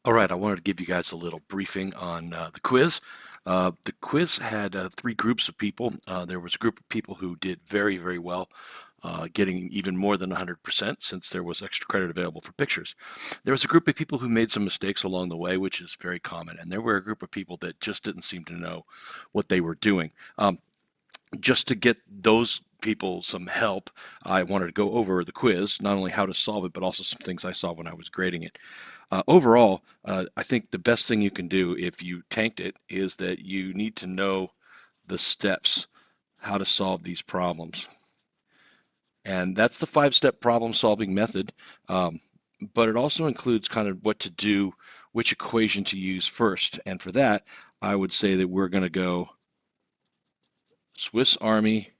All right, I wanted to give you guys a little briefing on the quiz. The quiz had three groups of people. There was a group of people who did very, very well, getting even more than 100% since there was extra credit available for pictures. There was a group of people who made some mistakes along the way, which is very common, and there were a group of people that just didn't seem to know what they were doing. Just to get those people some help, I wanted to go over the quiz, not only how to solve it, but also some things I saw when I was grading it. Overall, I think the best thing you can do if you tanked it is that you need to know the steps, how to solve these problems. And that's the five-step problem solving method. Um, but it also includes kind of what to do, which equation to use first. And for that, I would say that we're going to go Swiss Army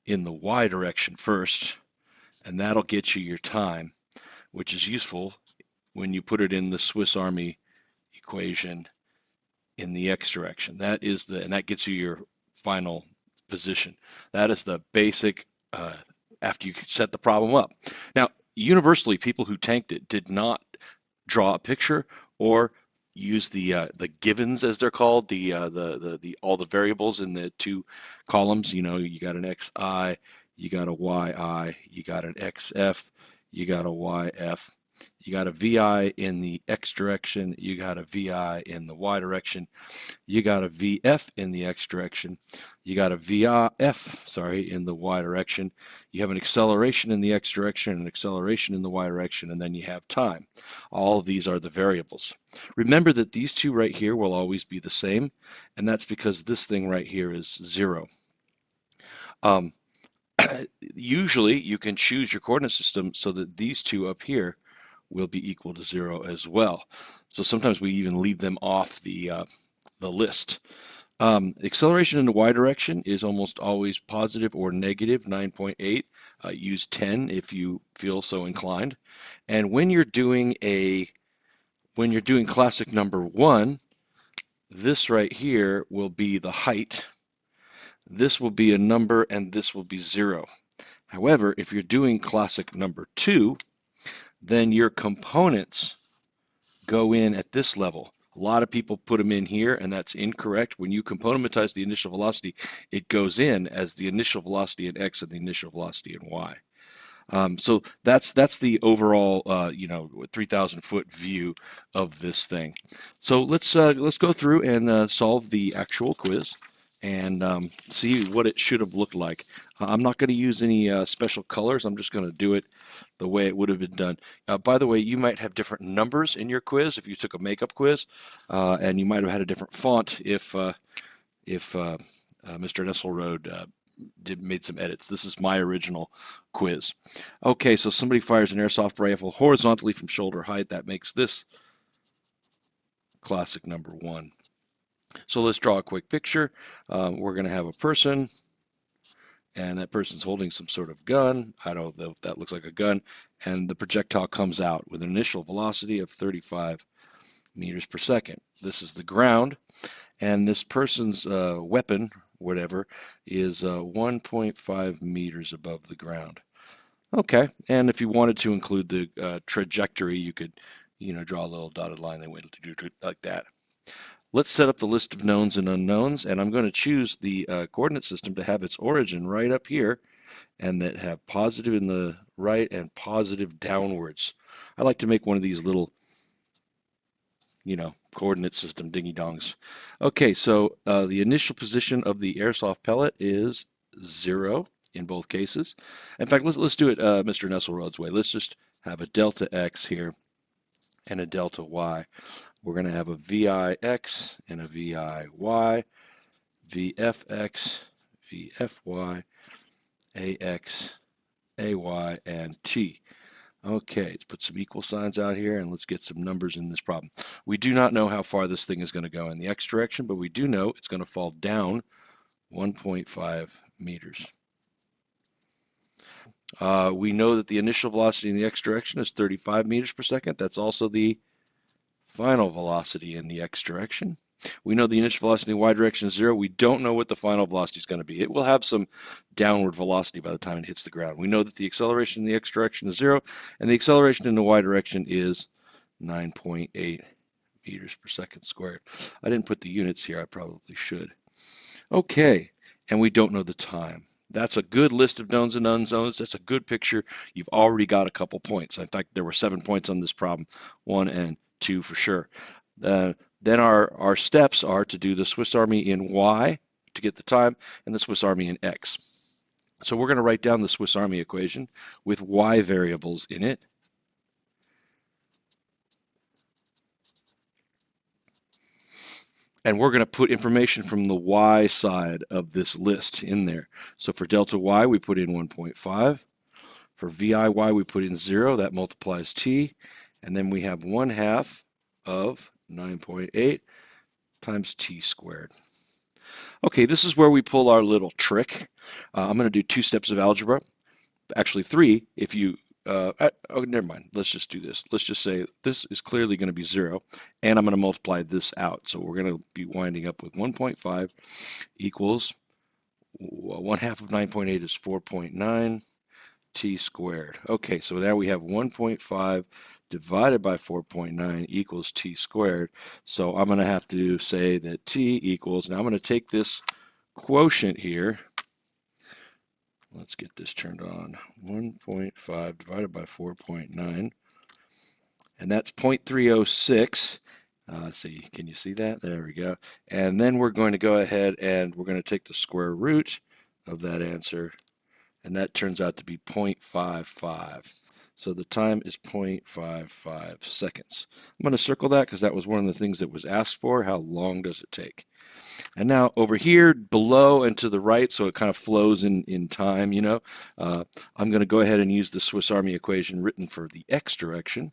in the Y direction first, and that'll get you your time, which is useful when you put it in the Swiss Army equation in the X direction. And that gets you your final position. That is the basic after you set the problem up. Now, universally, people who tanked it did not draw a picture or use the givens as they're called, the all the variables in the two columns. You know, you got an xi, you got a yi, you got an xf, you got a yf. You got a VI in the X direction, you got a VI in the Y direction, you got a VF in the X direction, you got a VF, sorry, in the Y direction. You have an acceleration in the X direction, an acceleration in the Y direction, and then you have time. All of these are the variables. Remember that these two right here will always be the same, and that's because this thing right here is 0. Um, Usually you can choose your coordinate system so that these two up here will be equal to 0 as well. So sometimes we even leave them off the list. Acceleration in the y direction is almost always positive or negative 9.8. Use 10 if you feel so inclined. And when you're doing classic number 1, this right here will be the height. This will be a number and this will be 0. However, if you're doing classic number 2, then your components go in at this level. A lot of people put them in here, and that's incorrect. When you componentize the initial velocity, it goes in as the initial velocity in x and the initial velocity in y. So that's the overall 3,000 foot view of this thing. So let's go through and solve the actual quiz and see what it should have looked like. I'm not going to use any special colors. I'm just going to do it the way it would have been done. By the way, you might have different numbers in your quiz if you took a makeup quiz, and you might have had a different font if Mr. Nesselrode made some edits. This is my original quiz. Okay, so somebody fires an airsoft rifle horizontally from shoulder height. That makes this classic number 1. So let's draw a quick picture. We're going to have a person, and that person's holding some sort of gun. I don't know if that looks like a gun. And the projectile comes out with an initial velocity of 35 meters per second. This is the ground, and this person's weapon, whatever, is 1.5 meters above the ground. Okay, and if you wanted to include the trajectory, you could, draw a little dotted line that went to do like that. Let's set up the list of knowns and unknowns, and I'm going to choose the coordinate system to have its origin right up here, and that have positive in the right and positive downwards. I like to make one of these little, coordinate system dingy dongs. Okay, so the initial position of the airsoft pellet is 0 in both cases. In fact, let's do it Mr. Nesselrode's way. Let's just have a delta x here and a delta y. We're going to have a VIX and a VIY, VFX, VFY, AX, AY, and T. Okay, let's put some equal signs out here and let's get some numbers in this problem. We do not know how far this thing is going to go in the x direction, but we do know it's going to fall down 1.5 meters. We know that the initial velocity in the x direction is 35 meters per second. That's also the final velocity in the x direction. We know the initial velocity in the y direction is 0. We don't know what the final velocity is going to be. It will have some downward velocity by the time it hits the ground. We know that the acceleration in the x direction is 0, and the acceleration in the y direction is 9.8 meters per second squared. I didn't put the units here. I probably should. Okay, and we don't know the time. That's a good list of knowns and unknowns. That's a good picture. You've already got a couple points. In fact, there were 7 points on this problem, 1 and 2 for sure. Then our steps are to do the Swiss Army in Y to get the time and the Swiss Army in X. So we're going to write down the Swiss Army equation with Y variables in it. And we're going to put information from the Y side of this list in there. So for delta Y, we put in 1.5. For VIY, we put in 0. That multiplies T. And then we have 1/2 of 9.8 times T squared. Okay, this is where we pull our little trick. I'm going to do 2 steps of algebra. Actually, 3 if you oh, never mind. Let's just do this. Let's just say this is clearly going to be 0, and I'm going to multiply this out. So we're going to be winding up with 1.5 equals 1/2 of 9.8 is 4.9 T squared. Okay, so now we have 1.5 divided by 4.9 equals T squared. So I'm going to have to say that T equals, now I'm going to take this quotient here. Let's get this turned on. 1.5 divided by 4.9, and that's 0.306. See, can you see that? There we go. And then we're going to go ahead and we're going to take the square root of that answer, and that turns out to be 0.55. So the time is 0.55 seconds. I'm going to circle that because that was one of the things that was asked for. How long does it take? And now over here below and to the right, so it kind of flows in time, you know, I'm going to go ahead and use the Swiss Army equation written for the X direction.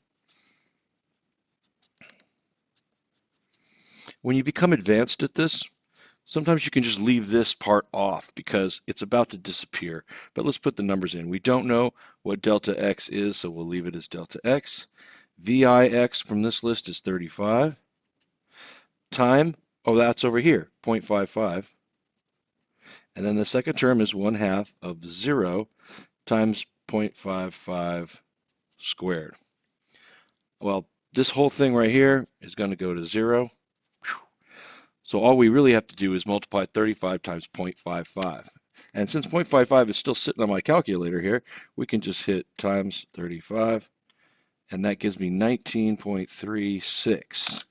When you become advanced at this, sometimes you can just leave this part off because it's about to disappear. But let's put the numbers in. We don't know what delta X is, so we'll leave it as delta X. VIX from this list is 35. Time, oh, that's over here, 0.55. And then the second term is 1/2 of 0 times 0.55 squared. Well, this whole thing right here is going to go to 0. So all we really have to do is multiply 35 times 0.55. And since 0.55 is still sitting on my calculator here, we can just hit times 35, and that gives me 19.36.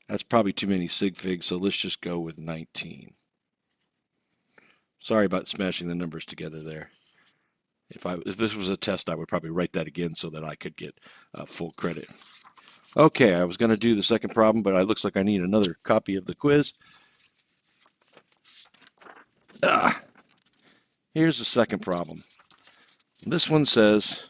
That's probably too many sig figs, so let's just go with 19. Sorry about smashing the numbers together there. If this was a test, I would probably write that again so that I could get full credit. Okay, I was going to do the second problem, but it looks like I need another copy of the quiz. Here's the second problem. This one says,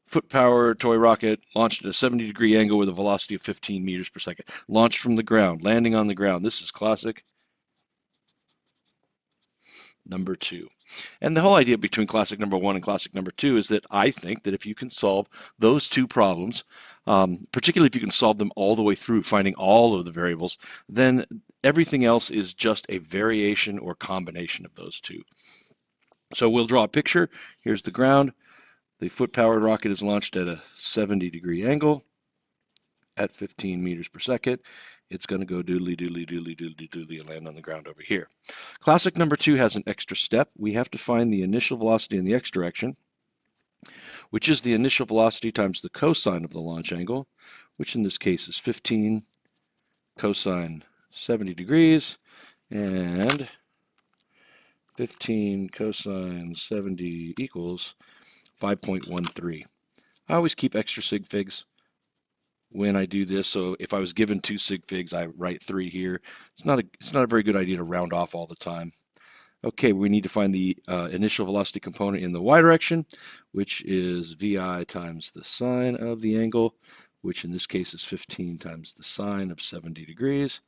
foot-powered toy rocket launched at a 70-degree angle with a velocity of 15 meters per second. Launched from the ground, landing on the ground. This is classic number 2. And the whole idea between classic number 1 and classic number 2 is that I think that if you can solve those 2 problems, particularly if you can solve them all the way through, finding all of the variables, then everything else is just a variation or combination of those 2. So we'll draw a picture. Here's the ground. The foot-powered rocket is launched at a 70-degree angle at 15 meters per second. It's going to go doodly, doodly, doodly, doodly, doodly, and land on the ground over here. Classic number 2 has an extra step. We have to find the initial velocity in the X direction, which is the initial velocity times the cosine of the launch angle, which in this case is 15 cosine 70 degrees, and 15 cosine 70 equals 5.13. I always keep extra sig figs when I do this, so if I was given 2 sig figs, I write 3 here. It's not a very good idea to round off all the time. Okay, we need to find the initial velocity component in the y direction, which is vi times the sine of the angle, which in this case is 15 times the sine of 70 degrees.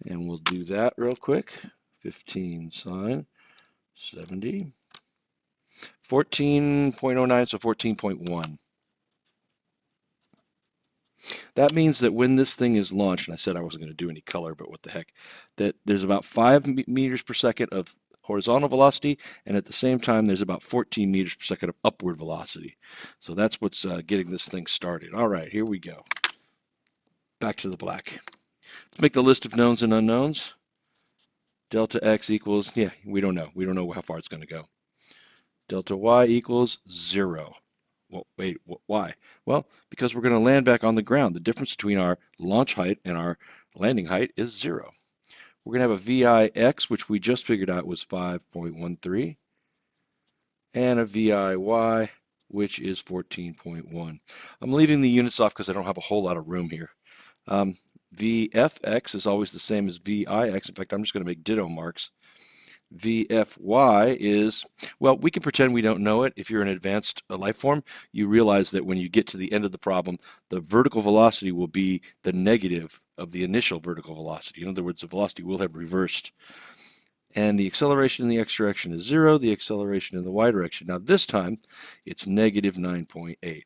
And we'll do that real quick. 15 sine 70. 14.09, so 14.1. That means that when this thing is launched, and I said I wasn't going to do any color, but what the heck, that there's about 5 meters per second of horizontal velocity, and at the same time, there's about 14 meters per second of upward velocity. So that's what's getting this thing started. All right, here we go. Back to the black. Let's make the list of knowns and unknowns. Delta x equals, yeah, we don't know. We don't know how far it's going to go. Delta y equals 0. Well, wait, why? Well, because we're going to land back on the ground. The difference between our launch height and our landing height is 0. We're going to have a VIX, which we just figured out was 5.13, and a VIY, which is 14.1. I'm leaving the units off because I don't have a whole lot of room here. VFX is always the same as VIX. In fact, I'm just going to make ditto marks. VFY is, well, we can pretend we don't know it. If you're an advanced life form, you realize that when you get to the end of the problem, the vertical velocity will be the negative of the initial vertical velocity. In other words, the velocity will have reversed. And the acceleration in the x direction is 0, the acceleration in the y direction. Now this time, it's negative 9.8.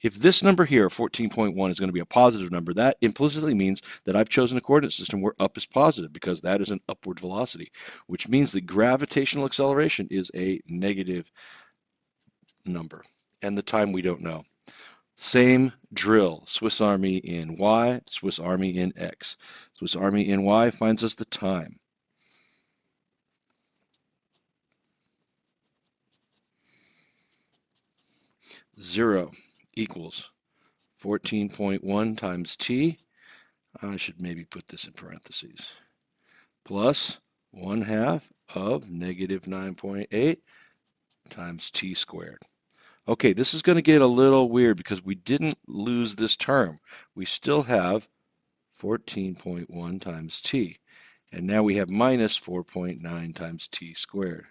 If this number here, 14.1, is going to be a positive number, that implicitly means that I've chosen a coordinate system where up is positive, because that is an upward velocity, which means the gravitational acceleration is a negative number. And the time we don't know. Same drill, Swiss Army in y, Swiss Army in x. Swiss Army in y finds us the time. Zero equals 14.1 times t. I should maybe put this in parentheses. Plus 1/2 of negative 9.8 times t squared. Okay, this is going to get a little weird because we didn't lose this term. We still have 14.1 times t. And now we have minus 4.9 times t squared.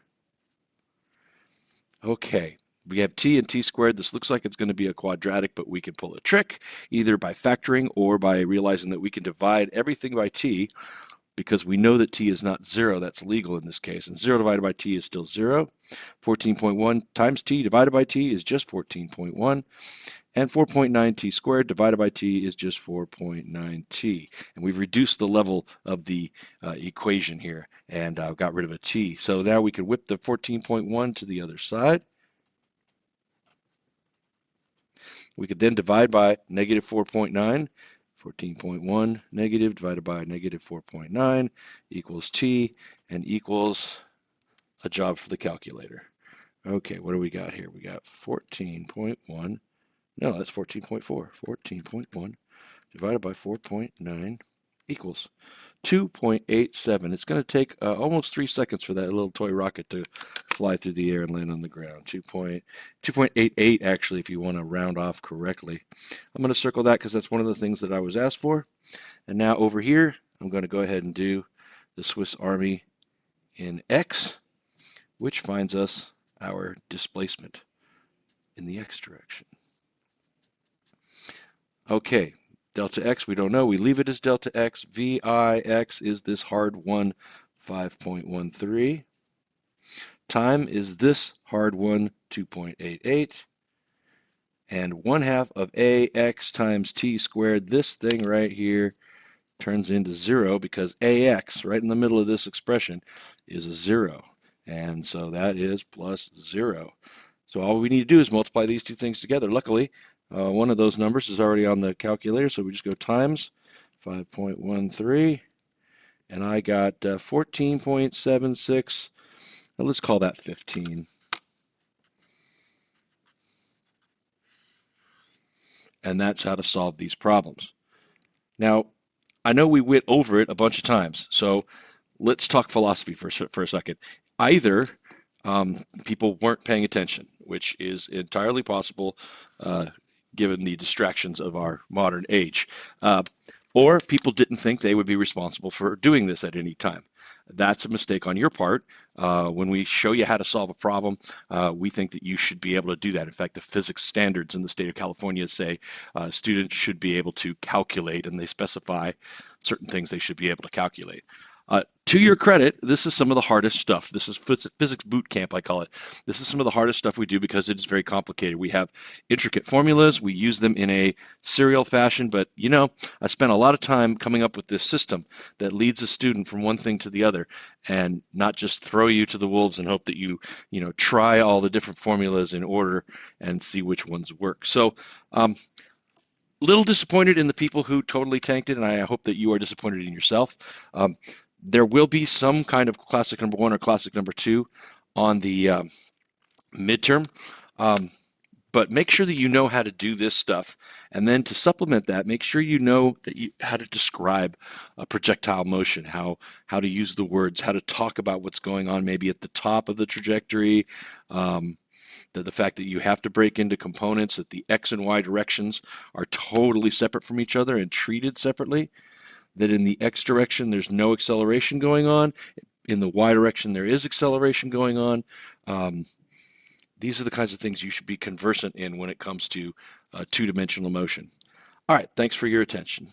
Okay, we have t and t squared. This looks like it's going to be a quadratic, but we can pull a trick either by factoring or by realizing that we can divide everything by t, because we know that t is not 0. That's legal in this case. And 0 divided by t is still 0. 14.1 times t divided by t is just 14.1. And 4.9 t squared divided by t is just 4.9 t. And we've reduced the level of the equation here and got rid of a t. So now we can whip the 14.1 to the other side. We could then divide by negative 4.9. 14.1 negative divided by negative 4.9 equals t, and equals a job for the calculator. Okay, what do we got here? We got 14.1. No, that's 14.4. 14.1 divided by 4.9 equals 2.87. It's going to take almost 3 seconds for that little toy rocket to fly through the air and land on the ground. 2.88 actually, if you want to round off correctly. I'm going to circle that because that's one of the things that I was asked for. And now over here, I'm going to go ahead and do the Swiss Army in X, which finds us our displacement in the X direction. Okay, delta X, we don't know. We leave it as delta X. VIX is this hard one, 5.13. Time is this hard one, 2.88. And 1/2 of AX times T squared, this thing right here, turns into 0 because AX, right in the middle of this expression, is a 0. And so that is plus 0. So all we need to do is multiply these two things together. Luckily, one of those numbers is already on the calculator, so we just go times 5.13, and I got 14.76. Let's call that 15. And that's how to solve these problems. Now, I know we went over it a bunch of times, so let's talk philosophy for a second. Either people weren't paying attention, which is entirely possible given the distractions of our modern age, or people didn't think they would be responsible for doing this at any time. That's a mistake on your part. When we show you how to solve a problem, we think that you should be able to do that. In fact, the physics standards in the state of California say students should be able to calculate, and they specify certain things they should be able to calculate. To your credit, this is some of the hardest stuff. This is physics boot camp, I call it. This is some of the hardest stuff we do because it is very complicated. We have intricate formulas. We use them in a serial fashion, but I spent a lot of time coming up with this system that leads a student from one thing to the other, and not just throw you to the wolves and hope that you try all the different formulas in order and see which ones work. So, little disappointed in the people who totally tanked it, and I hope that you are disappointed in yourself. There will be some kind of classic number one or classic number two on the midterm, um, but make sure that you know how to do this stuff. And then to supplement that, make sure you know that how to describe a projectile motion, how to use the words, how to talk about what's going on maybe at the top of the trajectory. The fact that you have to break into components, that the X and Y directions are totally separate from each other and treated separately, that in the X direction there's no acceleration going on, in the Y direction there is acceleration going on. These are the kinds of things you should be conversant in when it comes to two-dimensional motion. All right, thanks for your attention.